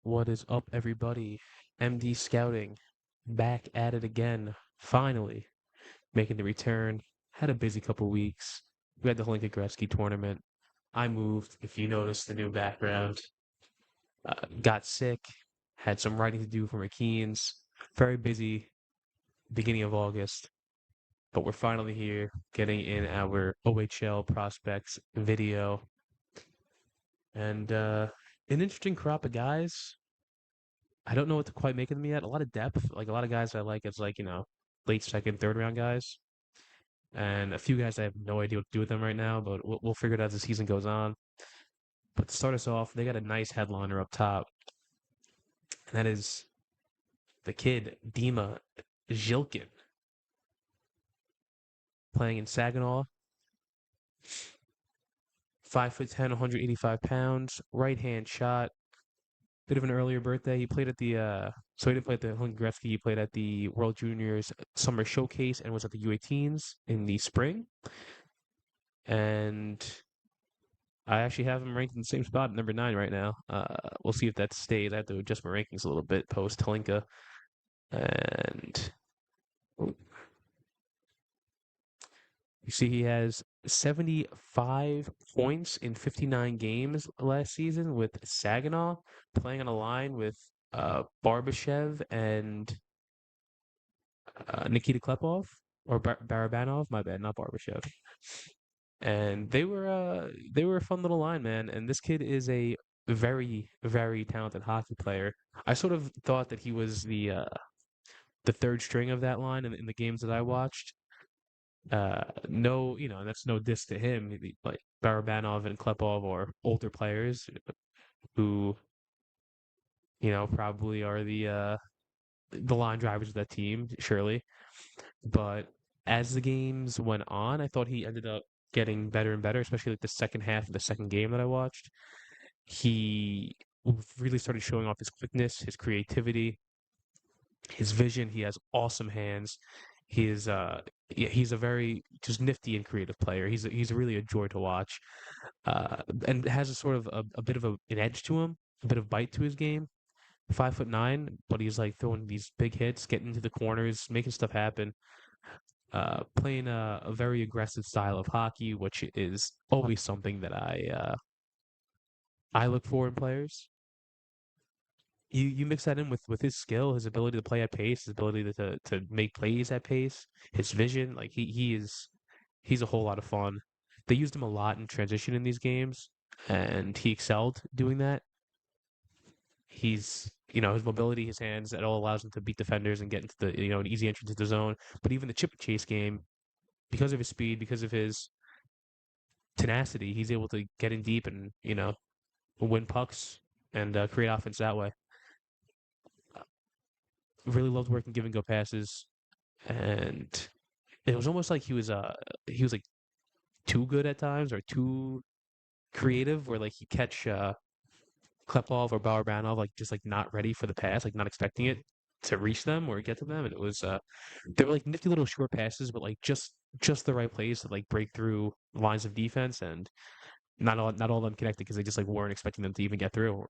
What is up, everybody? MD Scouting back at it again. Finally making the return. Had a busy couple weeks. We had the Hlinka Gretzky tournament. I moved, if you noticed the new background. Got sick. Had some writing to do for McKean's. Very busy beginning of August. But we're finally here getting in our OHL prospects video. And an interesting crop of guys. I don't know what to quite make of them yet. A lot of depth, like a lot of guys I like as late second, third round guys, and a few guys I have no idea what to do with them right now. But we'll figure it out as the season goes on. But to start us off, they got a nice headliner up top, and that is the kid Dima Zhilkin playing in Saginaw. 5'10", 185 pounds, right hand shot. Bit of an earlier birthday. He played at the so he didn't play at the Gretzky. He played at the World Juniors Summer Showcase and was at the U18s in the spring. And I actually have him ranked in the same spot, number 9 right now. We'll see if that stays. I have to adjust my rankings a little bit post Hlinka. And you see he has 75 points in 59 games last season with Saginaw, playing on a line with Barbashev and Nikita Klepov or Barabanov. My bad, not Barbashev. And they were a fun little line, man. And this kid is a very, very talented hockey player. I sort of thought that he was the third string of that line in the games that I watched. No, that's no diss to him. Like Barabanov and Klepov are older players who, probably are the line drivers of that team, surely. But as the games went on, I thought he ended up getting better and better, especially like the second half of the second game that I watched. He really started showing off his quickness, his creativity, his vision. He has awesome hands. He is yeah, he's a very just nifty and creative player. He's really a joy to watch. And has a sort of a bit of an edge to him, a bit of bite to his game. 5'9", but he's like throwing these big hits, getting into the corners, making stuff happen. Playing a very aggressive style of hockey, which is always something that I look for in players. You mix that in with his skill, his ability to play at pace, his ability to make plays at pace, his vision, like he's a whole lot of fun. They used him a lot in transition in these games, and he excelled doing that. His mobility, his hands, it all allows him to beat defenders and get into an easy entrance to the zone. But even the chip and chase game, because of his speed, because of his tenacity, he's able to get in deep and win pucks and create offense that way. Really loved working give and go passes, and it was almost like he was like too good at times or too creative, where like he catch Klepov or Barabanov like just like not ready for the pass, like not expecting it to reach them or get to them, and it was they were like nifty little short passes, but like just the right place to like break through lines of defense, and not all of them connected because they just like weren't expecting them to even get through.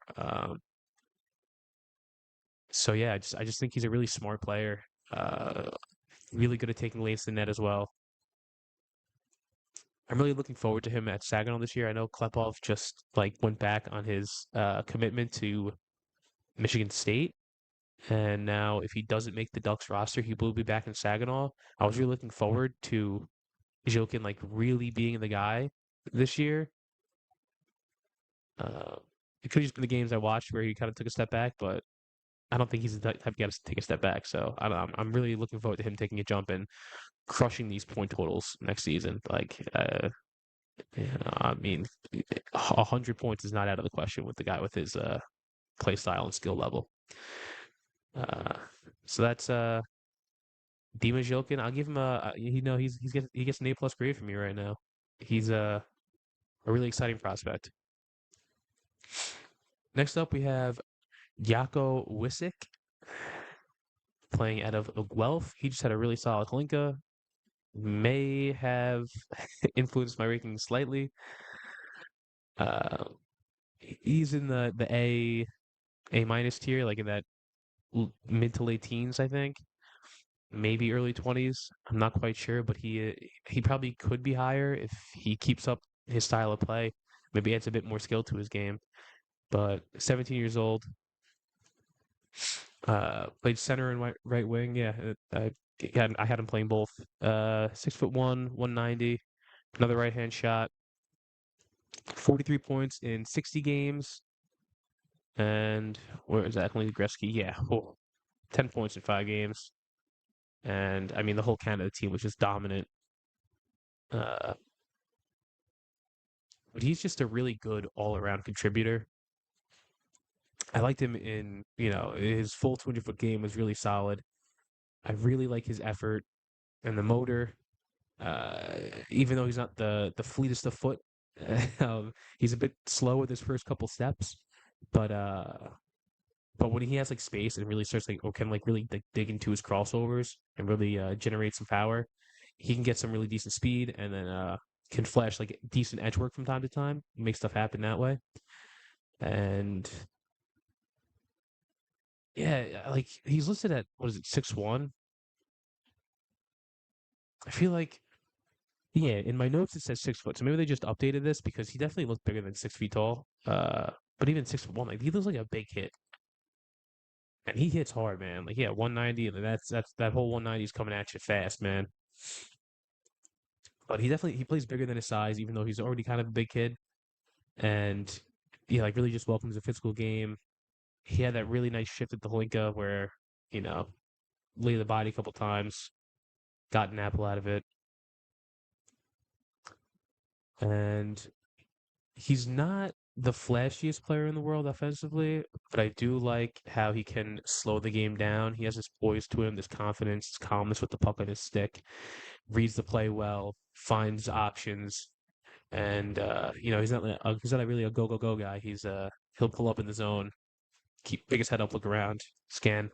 So yeah, I just think he's a really smart player. Really good at taking lanes to the net as well. I'm really looking forward to him at Saginaw this year. I know Klepov just like went back on his commitment to Michigan State, and now if he doesn't make the Ducks roster, he will be back in Saginaw. I was really looking forward to Zhilkin like really being the guy this year. Uh, it could have just been the games I watched where he kind of took a step back, but I don't think he's the type of guy to take a step back. So I'm really looking forward to him taking a jump and crushing these point totals next season. Like, I mean, 100 points is not out of the question with the guy with his play style and skill level. Uh, so that's Dima Zhilkin. I'll give him he gets an A+ grade from me right now. He's a really exciting prospect. Next up, we have Jaakko Wycisk playing out of Guelph. He just had a really solid Hlinka. May have influenced my ranking slightly. He's in the A A minus tier, like in that mid to late teens, I think, maybe early 20s. I'm not quite sure, but he probably could be higher if he keeps up his style of play. Maybe adds a bit more skill to his game. But 17 years old, played center and right wing. Yeah, I had him playing both. 6'1", 190, another right hand shot, 43 points in 60 games. And where is that? Only Gretzky. Yeah, 10 points in 5 games. And I mean, the whole Canada team was just dominant. Uh, but he's just a really good all around contributor. I liked him in, his full 200-foot game was really solid. I really like his effort and the motor. Uh, Even though he's not the fleetest of foot, he's a bit slow with his first couple steps. But but when he has like space and really starts like or can like really like dig into his crossovers and really generate some power, he can get some really decent speed and then can flash like decent edge work from time to time, make stuff happen that way. And yeah, like he's listed at what is it, 6'1"? I feel like yeah, in my notes it says 6 foot. So maybe they just updated this because he definitely looked bigger than 6 feet tall. But even 6'1", like he looks like a big hit. And he hits hard, man. Like, yeah, 190, and that's that whole 190 is coming at you fast, man. But he plays bigger than his size, even though he's already kind of a big kid. And yeah, like really just welcomes a physical game. He had that really nice shift at the Holinka where, you know, laid the body a couple times, got an apple out of it. And he's not the flashiest player in the world offensively, but I do like how he can slow the game down. He has this poise to him, this confidence, this calmness with the puck on his stick, reads the play well, finds options, and he's not really a go go go guy. He'll pull up in the zone, pick his head up, look around, scan,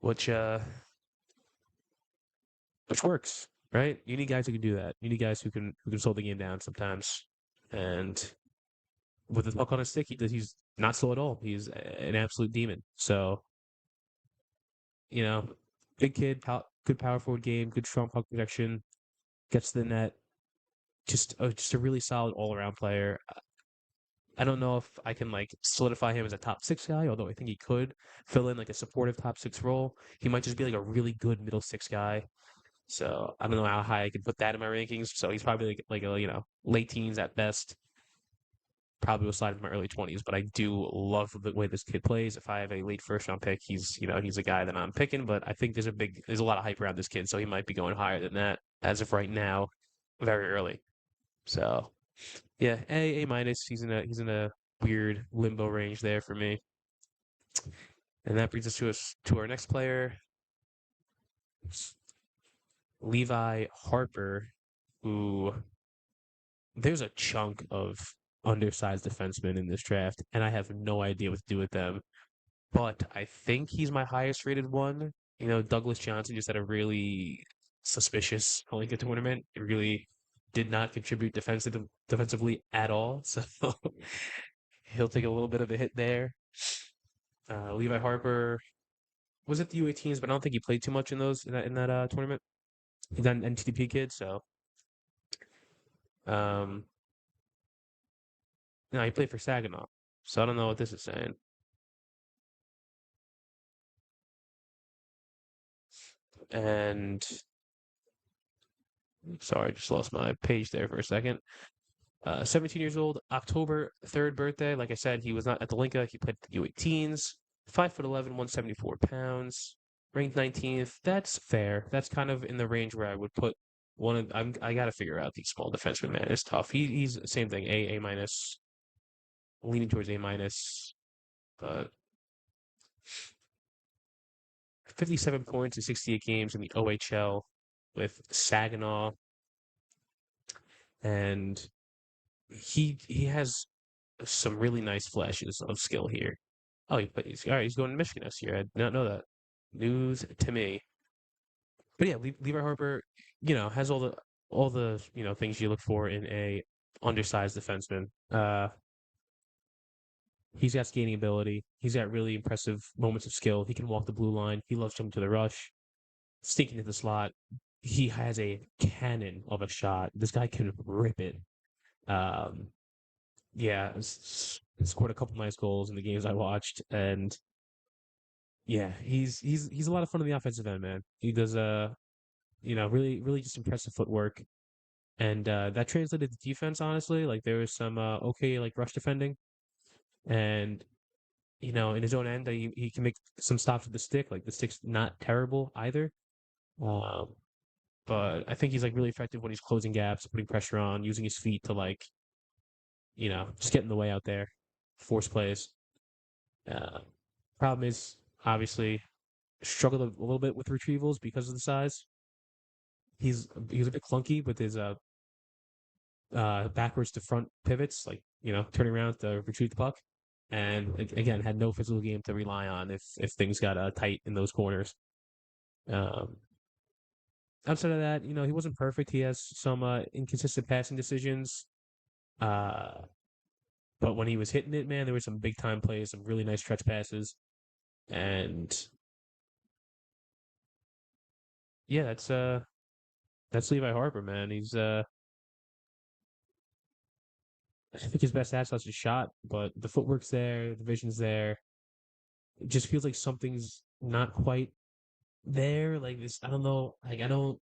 which uh which works, right? You need guys who can do that. You need guys who can slow the game down sometimes, and with the puck on his stick, he's not slow at all. He's an absolute demon. So, you know, big kid, good power forward game, good strong puck protection, gets to the net. Just a really solid all around player. I don't know if I can like solidify him as a top six guy, although I think he could fill in like a supportive top six role. He might just be like a really good middle six guy. So I don't know how high I could put that in my rankings. So he's probably like a late teens at best. Probably will slide in my early 20s, but I do love the way this kid plays. If I have a late first round pick, he's a guy that I'm picking, but I think there's a lot of hype around this kid, so he might be going higher than that as of right now, very early. So yeah, A minus. He's in a weird limbo range there for me. And that brings us to our next player, Levi Harper, who there's a chunk of undersized defensemen in this draft, and I have no idea what to do with them. But I think he's my highest rated one. Douglas Johnson just had a really suspicious Olympia tournament. It really did not contribute defensively at all. So he'll take a little bit of a hit there. Levi Harper was at the U18s, but I don't think he played too much in that tournament. He's an NTDP kid, so um, no, he played for Saginaw. So I don't know what this is saying. And sorry, I just lost my page there for a second. 17 years old, October 3rd birthday. Like I said, he was not at the Linka. He played at the U18s. 5'11", 174 pounds, ranked 19th. That's fair. That's kind of in the range where I would put one of. I got to figure out these small defensemen, man. It's tough. He's the same thing. A minus, leaning towards A minus. But 57 points in 68 games in the OHL with Saginaw, and he has some really nice flashes of skill here. Oh, he's all right. He's going to Michigan this year. I did not know that. News to me. But yeah, Levi Harper, has all the things you look for in a undersized defenseman. He's got skating ability. He's got really impressive moments of skill. He can walk the blue line. He loves jumping to the rush, sticking to the slot. He has a cannon of a shot. This guy can rip it. Um, yeah, scored a couple nice goals in the games I watched, and yeah, he's a lot of fun on the offensive end, man. He does really just impressive footwork, and that translated to defense. Honestly, like there was some okay like rush defending, and in his own end, he can make some stops with the stick. Like the stick's not terrible either. Um, but I think he's like really effective when he's closing gaps, putting pressure on, using his feet to like just get in the way out there, force plays. Uh, Problem is obviously struggled a little bit with retrievals because of the size. He's a bit clunky with his backwards to front pivots, like turning around to retrieve the puck, and again had no physical game to rely on if things got tight in those corners. Um, Outside of that, he wasn't perfect. He has some inconsistent passing decisions. Uh, but when he was hitting it, man, there were some big time plays, some really nice stretch passes, and yeah, that's Levi Harper, man. He's I think his best asset's his shot, but the footwork's there, the vision's there. It just feels like something's not quite there. Like this, I don't know. Like I don't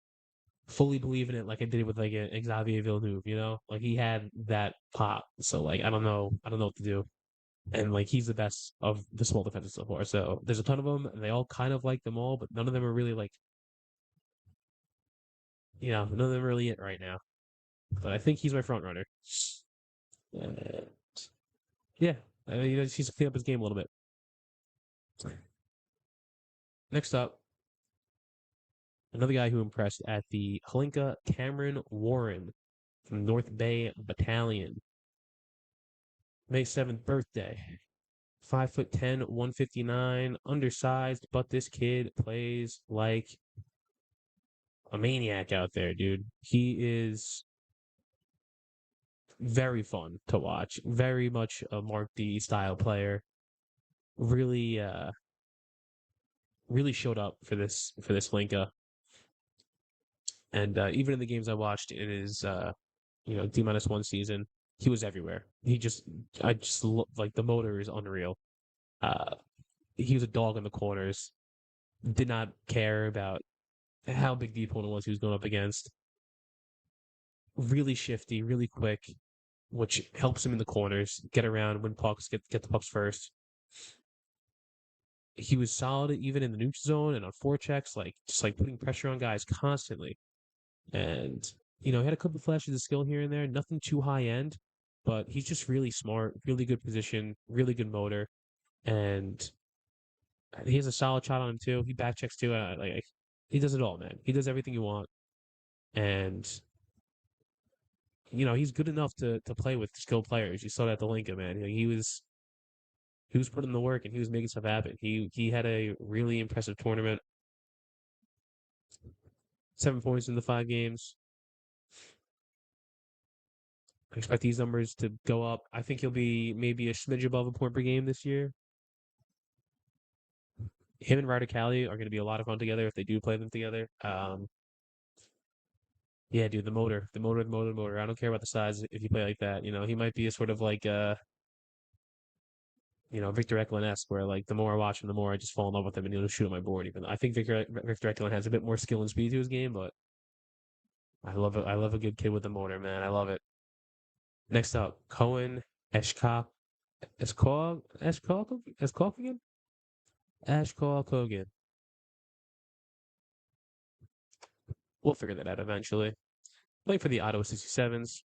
fully believe in it like I did with like Xavier Villeneuve. Like he had that pop. So like I don't know what to do. And like he's the best of the small defenses so far. So there's a ton of them, and they all kind of like them all, but none of them are really like none of them are really it right now. But I think he's my front runner. Uh, yeah, he's clean up his game a little bit. Next up, another guy who impressed at the Hlinka, Camryn Warren from North Bay Battalion. May 7th birthday. 5'10", 159, undersized, but this kid plays like a maniac out there, dude. He is very fun to watch. Very much a Mark D style player. Really really showed up for this Linka. And even in the games I watched in his D-1 season, he was everywhere. I just like the motor is unreal. Uh, he was a dog in the corners. Did not care about how big the opponent was he was going up against. Really shifty, really quick, which helps him in the corners, get around, win pucks, get the pucks first. He was solid even in the neutral zone and on forechecks, like just like putting pressure on guys constantly. And he had a couple flashes of skill here and there, nothing too high end, but he's just really smart, really good position, really good motor, and he has a solid shot on him too. He back checks too. Like he does it all, man. He does everything you want, and he's good enough to play with skilled players. You saw that at the Lincoln, man. He was putting the work and he was making stuff happen. He had a really impressive tournament. 7 points in the 5 games. I expect these numbers to go up. I think he'll be maybe a smidge above a point per game this year. Him and Ryder Cali are going to be a lot of fun together if they do play them together. Yeah, dude, the motor, the motor, the motor, the motor. I don't care about the size if you play like that. He might be a sort of like Victor Eklund-esque, where like the more I watch him, the more I just fall in love with him and he'll shoot on my board. Even I think Victor Eklund has a bit more skill and speed to his game, but I love it. I love a good kid with the motor, man. I love it. Next up, Kohyn Eshkawkogan. Eshkawkogan. We'll figure that out eventually. Playing for the Ottawa 67s.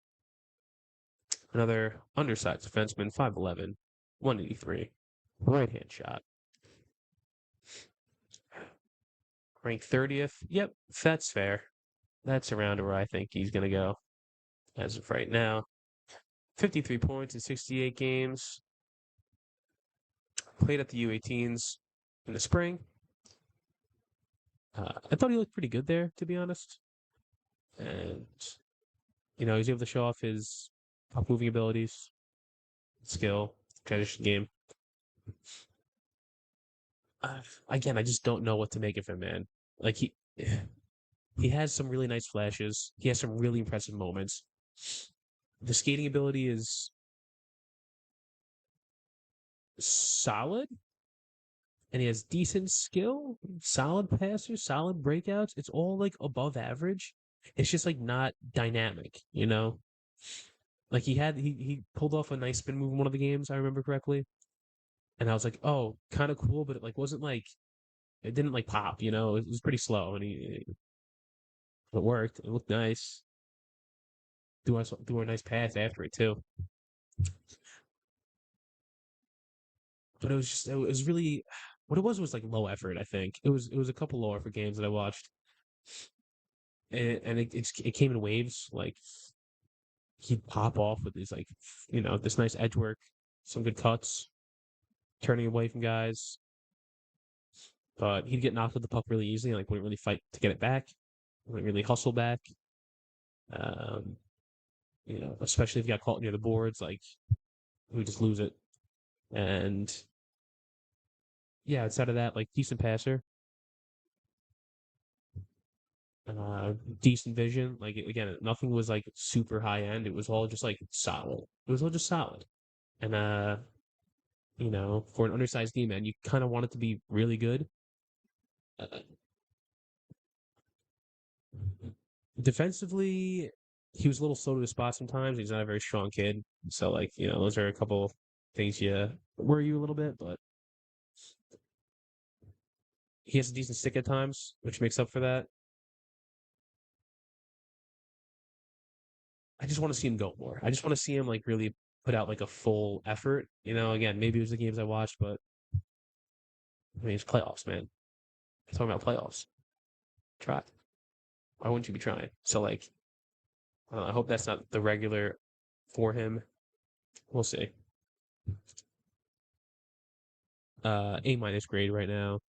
Another undersized defenseman, 5'11", 183. Right-hand shot. Ranked 30th. Yep, that's fair. That's around where I think he's going to go as of right now. 53 points in 68 games. Played at the U18s in the spring. I thought he looked pretty good there, to be honest. And, he was able to show off his puck moving abilities, skill. transition game. Again, I just don't know what to make of him, man. Like he has some really nice flashes. He has some really impressive moments. The skating ability is solid, and he has decent skill, solid passes, solid breakouts. It's all like above average. It's just like not dynamic, you know? Like he pulled off a nice spin move in one of the games, I remember correctly. And I was like, oh, kind of cool, but it like wasn't like it didn't like pop, you know? It was pretty slow and it worked. It looked nice. Do a nice pass after it too. But it was really what it was like low effort, I think. It was a couple low effort games that I watched. And it came in waves. Like he'd pop off with these like this nice edge work, some good cuts, turning away from guys. But he'd get knocked with the puck really easily, and like wouldn't really fight to get it back, wouldn't really hustle back. Um, especially if he got caught near the boards, like he would just lose it. And yeah, outside of that, like decent passer, decent vision. Like again, nothing was like super high end. It was all just like solid. It was all just solid. And for an undersized D man, you kind of want it to be really good. Uh, Defensively, he was a little slow to the spot sometimes. He's not a very strong kid, so like those are a couple things you worry you a little bit. But he has a decent stick at times, which makes up for that. I just want to see him go more. I just want to see him like really put out like a full effort. Again, maybe it was the games I watched, but I mean it's playoffs, man. I'm talking about playoffs. Try. Why wouldn't you be trying? So like, I hope that's not the regular for him. We'll see. A- grade right now.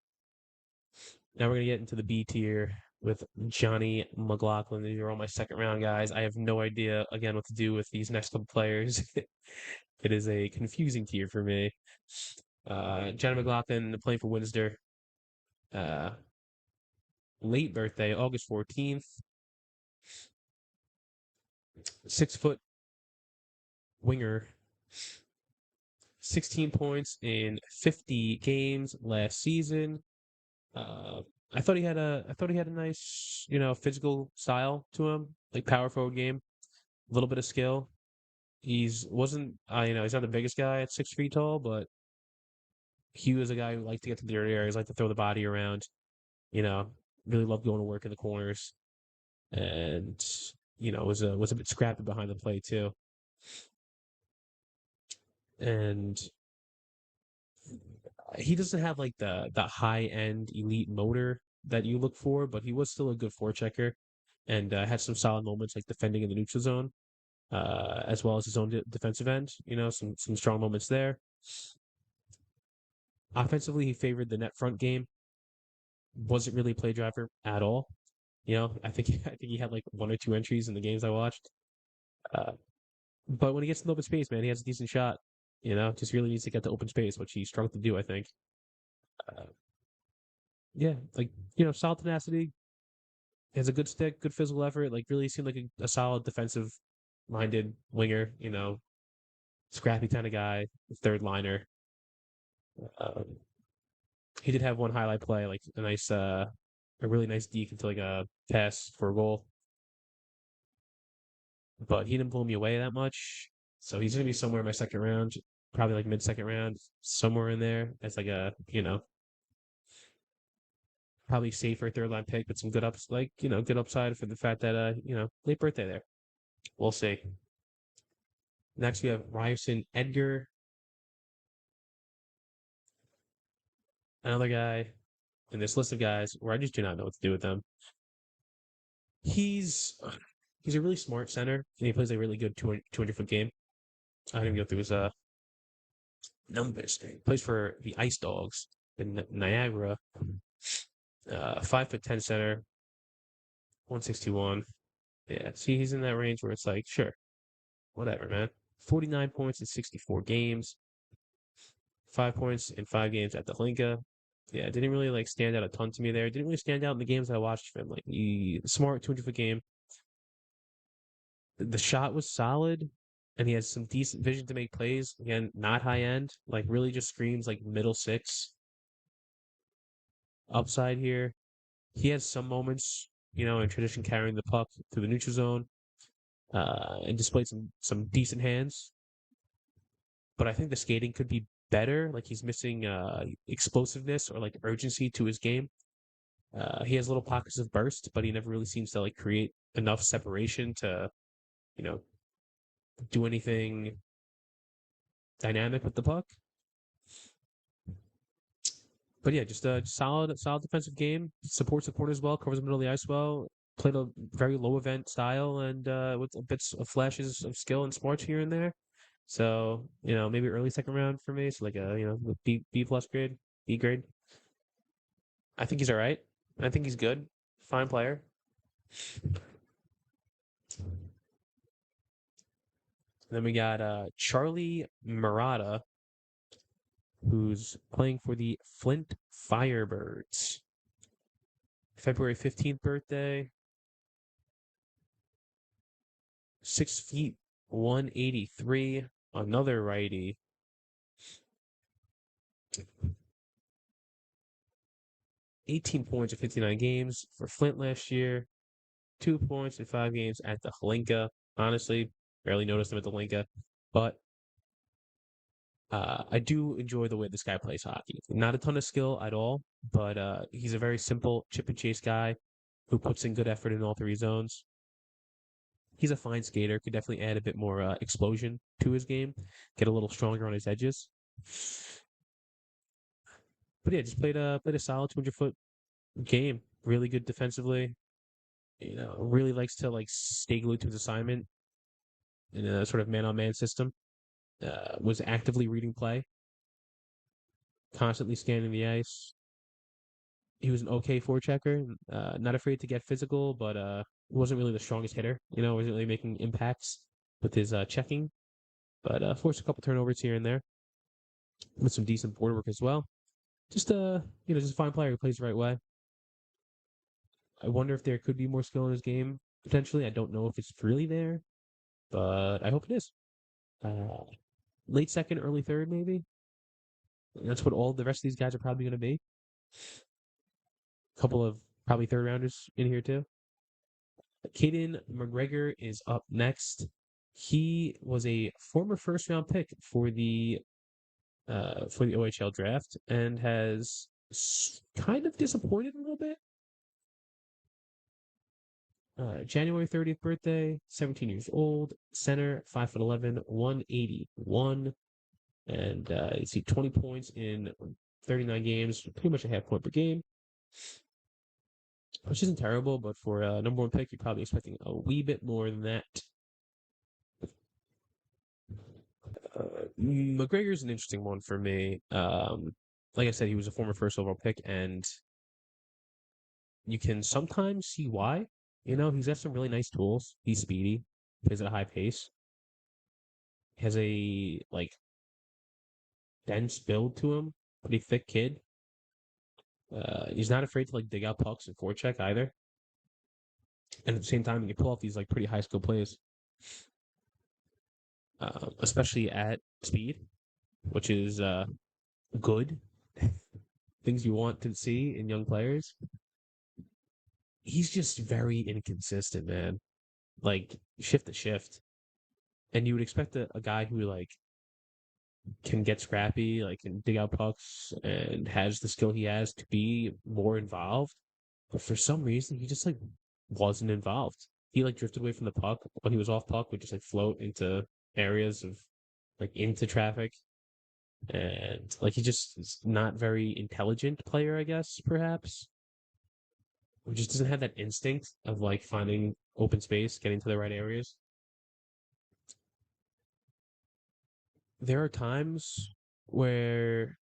Now we're gonna get into the B tier with Johnny McLaughlin. These are all my second round guys. I have no idea again what to do with these next couple players. It is a confusing tier for me. Johnny McLaughlin playing for Windsor. Uh, Late birthday, August 14th. 6 foot winger. 16 points in 50 games last season. Uh, I thought he had a nice, physical style to him, like power forward game, a little bit of skill. He's wasn't, he's not the biggest guy at 6 feet tall, but he was a guy who liked to get to the dirty areas, liked to throw the body around. You know, really loved going to work in the corners, and was a bit scrappy behind the play too. And he doesn't have like the high end elite motor that you look for, but he was still a good forechecker and had some solid moments like defending in the neutral zone, as well as his own defensive end. Some strong moments there. Offensively, he favored the net front game. Wasn't really a play driver at all. I think he had like one or two entries in the games I watched. Uh, but when he gets in the open space, man, he has a decent shot. Just really needs to get to open space, which he struggled to do, I think. Uh, yeah, like solid tenacity. Has a good stick, good physical effort. Like really seemed like a solid defensive minded winger. Scrappy kind of guy, third liner. Um, he did have one highlight play, like a really nice deke into like a pass for a goal, but he didn't blow me away that much. So he's gonna be somewhere in my second round, probably like mid second round, somewhere in there. As like a probably safer third line pick, but some good ups like good upside for the fact that late birthday there. We'll see. Next we have Ryerson Edgar, another guy in this list of guys where I just do not know what to do with them. He's he's a really smart center and he plays a really good 200-foot game. I didn't even go through his numbers. He plays for the Ice Dogs in Niagara. 5'10" center, 161. Yeah, see, he's in that range where it's like, sure, whatever, man. 49 points in 64 games. 5 points in 5 games at the Hlinka. Yeah, it didn't really like stand out a ton to me there. It didn't really stand out in the games that I watched of him. Like he smart 200-foot game. The shot was solid, and he has some decent vision to make plays. Again, not high end. Like really just screams like middle six upside here. He has some moments, in tradition carrying the puck to the neutral zone, and displayed some decent hands. But I think the skating could be better. Like he's missing explosiveness or like urgency to his game. He has little pockets of burst, but he never really seems to like create enough separation to, you know, do anything dynamic with the puck. But yeah, just a solid defensive game. Supports the corners well, covers the middle of the ice well. Played a very low event style and with a bits of flashes of skill and smarts here and there. So maybe early second round for me. So like a B plus grade, B grade. I think he's all right. I think he's good. Fine player. Then we got Charlie Murata, who's playing for the Flint Firebirds. February 15th birthday. 6 feet 183. Another righty. 18 points in 59 games for Flint last year. 2 points in 5 games at the Hlinka. Honestly, barely noticed him at the Hlinka. But I do enjoy the way this guy plays hockey. Not a ton of skill at all, but he's a very simple chip and chase guy who puts in good effort in all 3 zones. He's a fine skater. Could definitely add a bit more explosion to his game. Get a little stronger on his edges. But yeah, just played a solid 200-foot game. Really good defensively. Really likes to like stay glued to his assignment in a sort of man-on-man system. Was actively reading play, constantly scanning the ice. He was an okay forechecker, not afraid to get physical, but wasn't really the strongest hitter. Wasn't really making impacts with his checking, but forced a couple turnovers here and there with some decent board work as well. Just just a fine player who plays the right way. I wonder if there could be more skill in his game potentially. I don't know if it's really there, but I hope it is. Late second, early third, maybe. That's what all the rest of these guys are probably going to be. A couple of probably third rounders in here too. Kaden McGregor is up next. He was a former first round pick for the OHL draft and has kind of disappointed a little bit. January 30th birthday, 17 years old, center, 5'11", 181, and you see 20 points in 39 games, pretty much a half point per game, which isn't terrible, but for a number 1 pick, you're probably expecting a wee bit more than that. McGregor's an interesting one for me. Like I said, he was a former first overall pick, and you can sometimes see why. He's got some really nice tools. He's speedy, plays at a high pace, has a dense build to him, pretty thick kid. He's not afraid to dig out pucks and forecheck either. And at the same time, he can pull off these pretty high skill plays, especially at speed, which is good. Things you want to see in young players. He's just very inconsistent, man. Shift to shift. And you would expect a guy who can get scrappy, can dig out pucks and has the skill he has to be more involved. But for some reason he just wasn't involved. He drifted away from the puck. When he was off puck, would just float into areas of into traffic. And he just is not very intelligent player, I guess, perhaps. Who just doesn't have that instinct of finding open space, getting to the right areas. There are times where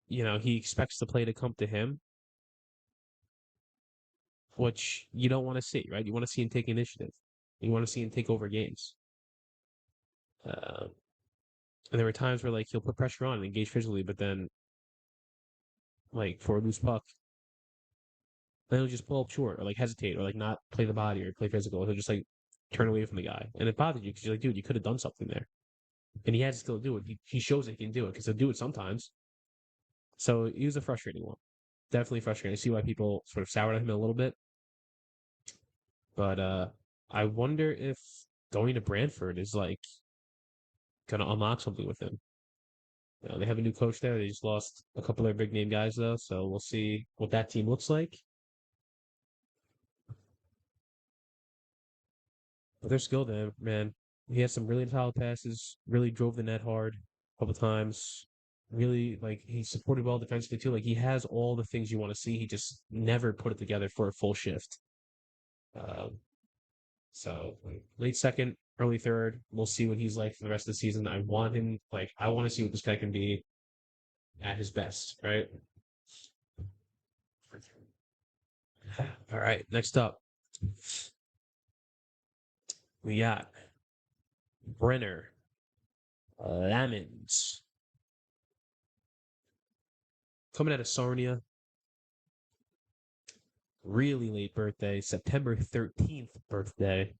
he expects the play to come to him, which you don't want to see, right? You want to see him take initiative. You want to see him take over games. And there were times where like he'll put pressure on and engage physically, but then like for a loose puck, then he'll just pull up short or like hesitate or like not play the body or play physical. He'll just like turn away from the guy, and it bothers you because you're like, dude, you could have done something there, and he had to still do it. He shows that he can do it because he'll do it sometimes. So he was a frustrating one, definitely frustrating. I see why people sort of soured on him a little bit, but I wonder if going to Brantford is like gonna unlock something with him. They have a new coach there. They just lost a couple of their big name guys though, so we'll see what that team looks like. But they're skilled, man. He had some really solid passes. Really drove the net hard a couple times. Really, like he supported well defensively too. Like he has all the things you want to see. He just never put it together for a full shift. Um, so late second, early third. We'll see what he's like for the rest of the season. I want him. Like I want to see what this guy can be at his best. Right. All right. Next up, we got Brenner Lammens coming out of Sarnia. Really late birthday, September 13th birthday.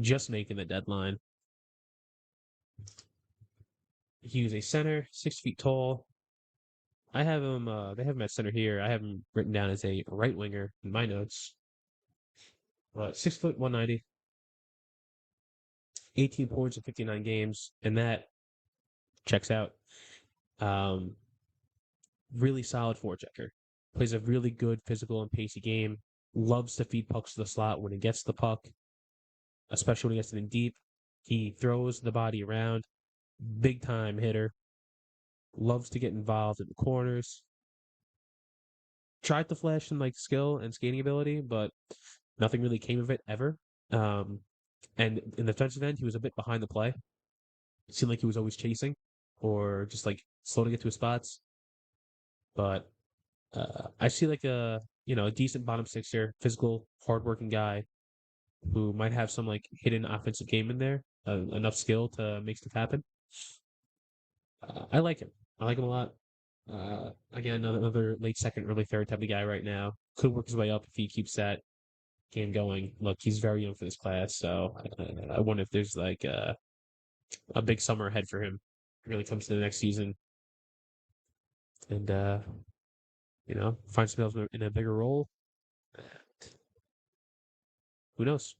Just making the deadline. He was a center, 6 feet tall. I have him, they have him at center here. I have him written down as a right winger in my notes. 6 foot, 190. 18 points in 59 games, and that checks out. Really solid forechecker. Plays a really good physical and pacey game. Loves to feed pucks to the slot when he gets the puck, especially when he gets it in deep. He throws the body around. Big time hitter. Loves to get involved in the corners. Tried to flash some like skill and skating ability, but nothing really came of it ever. And in the defensive end, he was a bit behind the play. It seemed like he was always chasing or just like slow to get to his spots. But I see like a decent bottom sixer, physical, hardworking guy who might have some like hidden offensive game in there, enough skill to make stuff happen. I like him. I like him a lot. Again, another late second, early third type of guy right now. Could work his way up if he keeps that game going. Look, he's very young for this class, so I wonder if there's like a big summer ahead for him. Really comes to the next season, and finds himself in a bigger role. Who knows?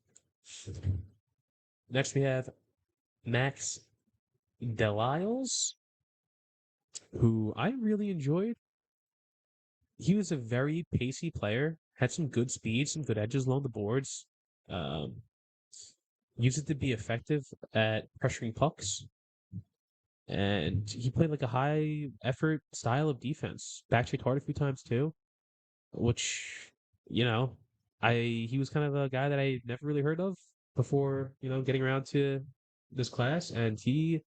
Next, we have Max Delisle, who I really enjoyed. He was a very pacey player, had some good speed, some good edges along the boards. Um, Used it to be effective at pressuring pucks. And he played like a high effort style of defense. Backchecked hard a few times too, which, you know, he was kind of a guy that I never really heard of before, getting around to this class. And he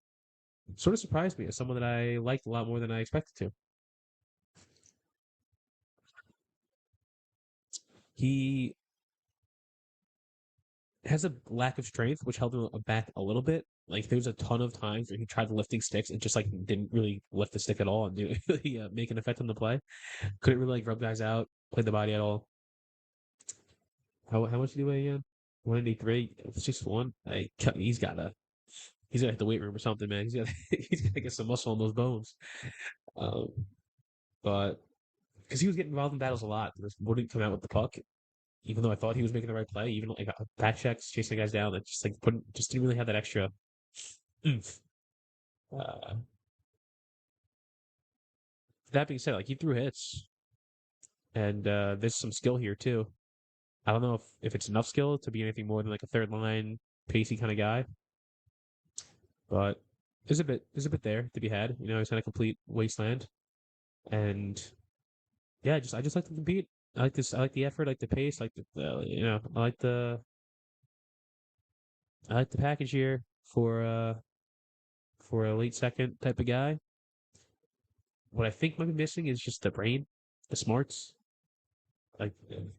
sort of surprised me as someone that I liked a lot more than I expected to. He has a lack of strength, which held him back a little bit. Like there was a ton of times where he tried lifting sticks and just like didn't really lift the stick at all and didn't really make an effect on the play. Couldn't really like rub guys out, play the body at all. How much did he weigh again? 183, 6'1". He's gotta hit the weight room or something, man. He's gotta get some muscle on those bones. Um, but because he was getting involved in battles a lot, just wouldn't come out with the puck even though I thought he was making the right play, even like back checks, chasing guys down, that just like just didn't really have that extra oomph. Uh, that being said, like he threw hits, and there's some skill here too. I don't know if it's enough skill to be anything more than like a third line pacey kind of guy, but there's a bit there to be had. He's not a complete wasteland, and yeah, I just like to compete. I like this. I like the effort. I like the pace. I like I like the package here for a late second type of guy. What I think might be missing is just the brain, the smarts, like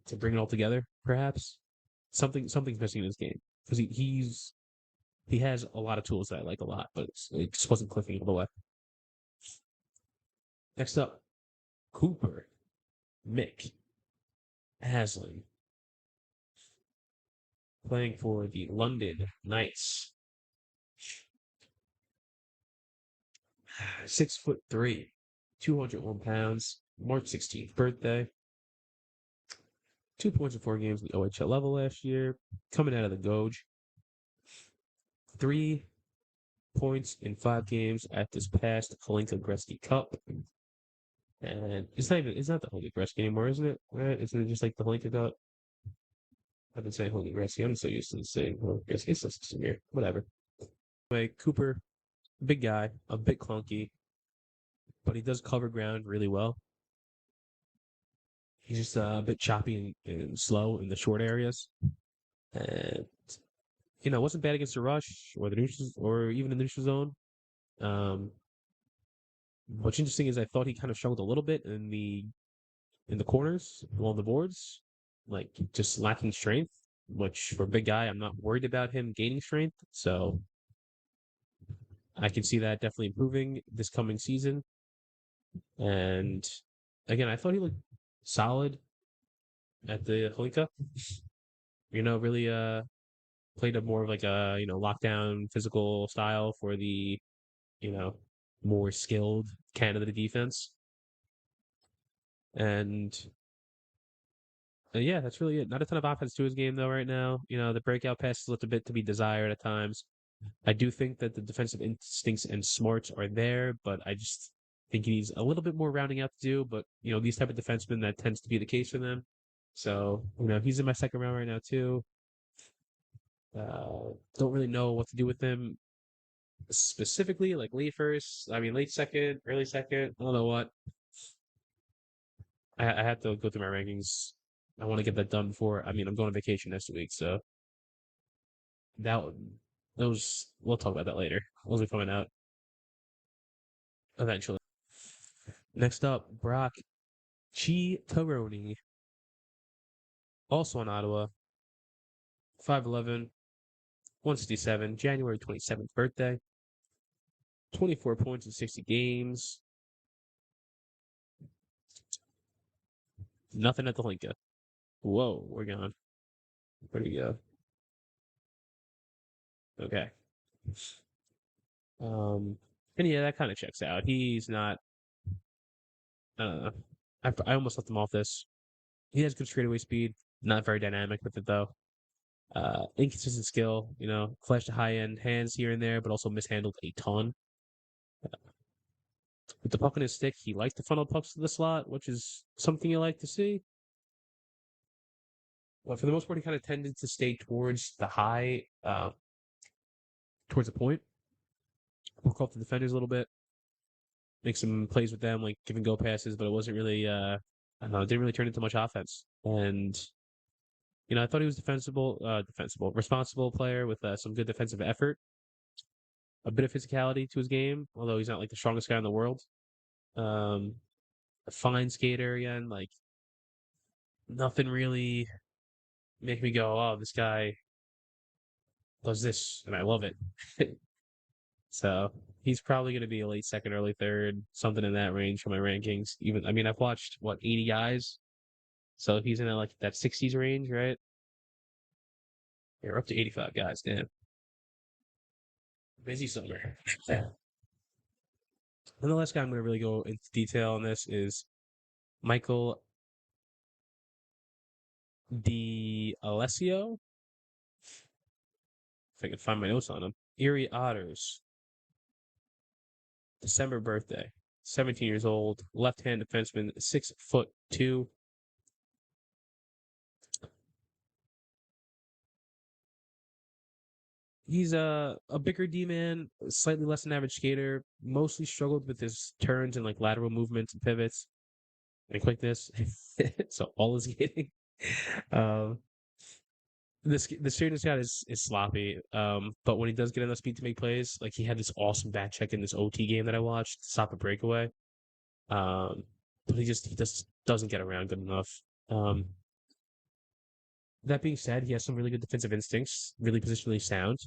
to bring it all together. Perhaps something's missing in his game because he's He has a lot of tools that I like a lot, but it just wasn't clicking all the way. Next up, Cooper McAslan, playing for the London Knights. 6'3", 201 pounds, March 16th birthday. 2 points in 4 games at the OHL level last year. Coming out of the Goj. 3 points in 5 games at this past Holinka Gretzky Cup. And it's not the Holinka Gretzky anymore, isn't it? Right? Isn't it just like the Holinka Cup? I've been saying Holinka Gretzky. I'm so used to saying Holinka Gretzky. It's just severe. Whatever. Anyway, Cooper, big guy, a bit clunky, but he does cover ground really well. He's just a bit choppy and slow in the short areas. And wasn't bad against the rush or the neutral or even the neutral zone. What's interesting is I thought he kind of struggled a little bit in the corners along the boards, like just lacking strength. Which for a big guy, I'm not worried about him gaining strength. So I can see that definitely improving this coming season. And again, I thought he looked solid at the Holinka. Really played a more of like a lockdown physical style for the more skilled Canada defense. And yeah, that's really it. Not a ton of offense to his game though right now. The breakout passes left a bit to be desired at times. I do think that the defensive instincts and smarts are there, but I just think he needs a little bit more rounding out to do. But these type of defensemen, that tends to be the case for them. So he's in my second round right now too. Don't really know what to do with him specifically, like late first. I mean, late second, early second. I don't know what. I have to go through my rankings. I want to get that done before. I mean, I'm going on vacation next week, so we'll talk about that later. Those are coming out eventually. Next up, Brock Chitaroni, also in Ottawa, 5'11", 167, January 27th birthday, 24 points in 60 games. Nothing at the Linka. Whoa, we're gone. Where'd he go? Okay. And yeah, that kind of checks out. He's not. I don't know. I almost left him off this. He has good straightaway speed. Not very dynamic with it though. Inconsistent skill. Flashed high end hands here and there, but also mishandled a ton. With the puck in his stick, he likes to funnel pucks to the slot, which is something you like to see. But for the most part, he kind of tended to stay towards the high, towards the point. Work off the defenders a little bit. Make some plays with them, like give and go passes, but it wasn't really, I don't know, it didn't really turn into much offense. And, I thought he was responsible player with some good defensive effort. A bit of physicality to his game, although he's not like the strongest guy in the world. A fine skater again, like nothing really make me go, oh, this guy does this, and I love it. So he's probably going to be a late second, early third, something in that range for my rankings. I've watched 80 guys, so he's in like that 60s range, right? Yeah, we're up to 85 guys. Damn, busy summer. Yeah. And the last guy I'm going to really go into detail on this is Michael Delisle. If I can find my notes on him. Erie Otters. December birthday. 17 years old. Left-hand defenseman. 6'2". He's a bigger D-man, slightly less than average skater. Mostly struggled with his turns and like lateral movements and pivots and quickness. So all his skating. The straightness guy is sloppy. But when he does get enough speed to make plays, like he had this awesome back check in this OT game that I watched to stop a breakaway. But he just doesn't get around good enough. That being said, he has some really good defensive instincts, really positionally sound.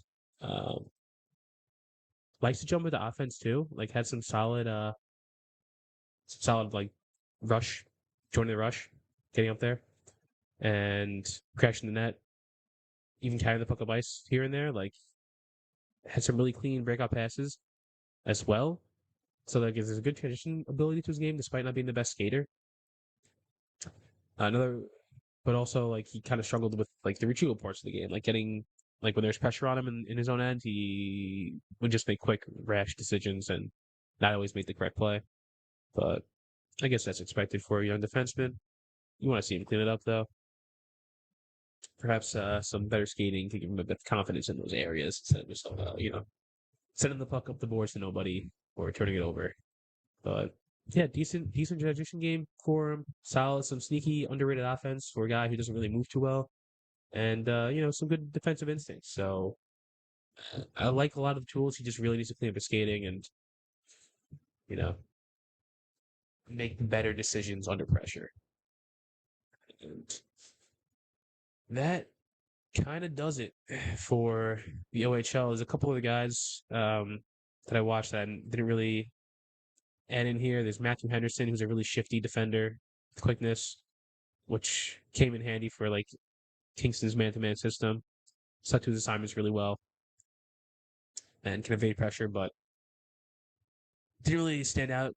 Likes to jump into offense too. Like had some solid like rush, joining the rush, getting up there and crashing the net, even carrying the puck up ice here and there. Like had some really clean breakout passes as well. So like there's a good transition ability to his game despite not being the best skater. Another, but also like he kind of struggled with like the retrieval parts of the game, like getting like when there's pressure on him in his own end, he would just make quick, rash decisions and not always make the correct play. But I guess that's expected for a young defenseman. You want to see him clean it up though. Perhaps some better skating to give him a bit of confidence in those areas instead of just sending the puck up the boards to nobody or turning it over. But yeah, decent transition game for him. Solid, some sneaky, underrated offense for a guy who doesn't really move too well, and some good defensive instincts. So I like a lot of the tools. He just really needs to clean up his skating and you know make better decisions under pressure. And that kind of does it for the OHL. There's a couple of the guys that I watched that didn't really add in here. There's Matthew Henderson, who's a really shifty defender with quickness, which came in handy for like Kingston's man-to-man system. Stuck to his assignments really well and can evade pressure, but didn't really stand out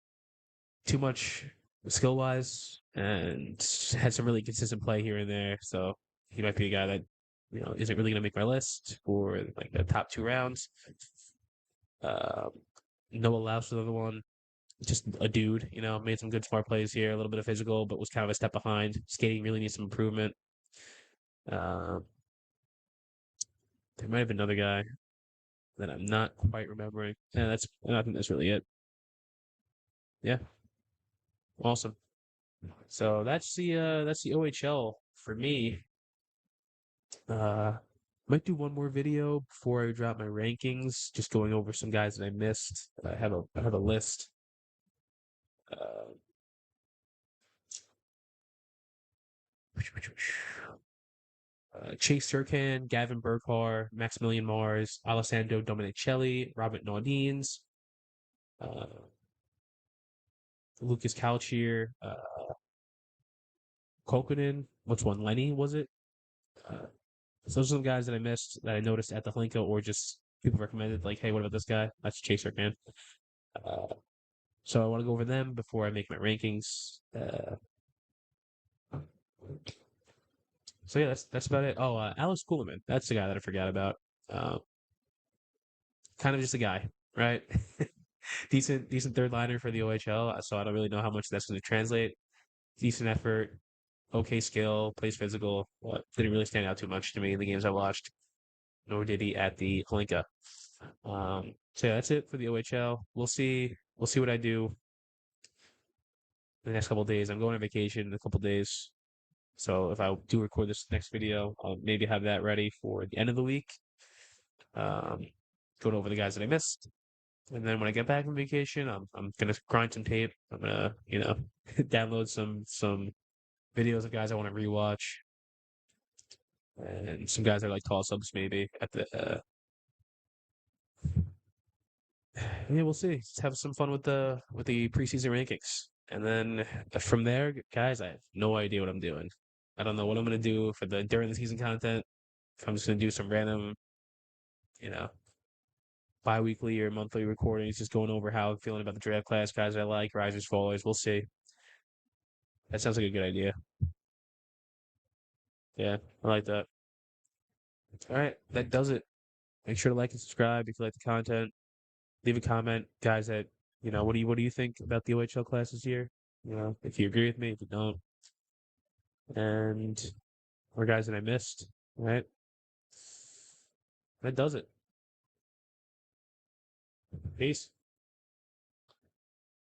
too much skill-wise and had some really consistent play here and there. So he might be a guy that isn't really going to make my list for like the top 2 rounds. Noah Laus was another one. Just a dude, made some good smart plays here, a little bit of physical, but was kind of a step behind. Skating really needs some improvement. There might have been another guy that I'm not quite remembering. Yeah, I think that's really it. Yeah. Awesome. So that's the OHL for me. Might do one more video before I drop my rankings, just going over some guys that I missed. I have a list. Chase Turcan, Gavin Burkhardt, Maximilian Mars, Alessandro Dominicelli, Robert Naudines, Lucas Calchier, Kokonen. Which one? Lenny, was it? So those are some guys that I missed that I noticed at the Hlinka or just people recommended, like, hey, what about this guy? That's Chase Turcan. So I want to go over them before I make my rankings. So yeah, that's about it. Oh, Alex Kuhlman. That's the guy that I forgot about. Kind of just a guy, right? decent third liner for the OHL. So I don't really know how much that's going to translate. Decent effort, okay skill, plays physical, but didn't really stand out too much to me in the games I watched. Nor did he at the Hlinka. So yeah, that's it for the OHL. We'll see what I do the next couple of days. I'm going on vacation in a couple of days. So if I do record this next video, I'll maybe have that ready for the end of the week. Going over the guys that I missed. And then when I get back from vacation, I'm gonna grind some tape. I'm gonna, download some videos of guys I want to rewatch. And some guys that are like toss ups maybe at the yeah, we'll see. Let's have some fun with the preseason rankings. And then from there, guys, I have no idea what I'm doing. I don't know what I'm gonna do for the during the season content. If I'm just gonna do some random, you know, bi-weekly or monthly recordings, just going over how I'm feeling about the draft class, guys I like, risers, fallers. We'll see. That sounds like a good idea. Yeah, I like that. All right, that does it. Make sure to like and subscribe if you like the content. Leave a comment, guys. That what do you think about the OHL class this year? If you agree with me, if you don't, and or guys that I missed. All right, that does it. Peace.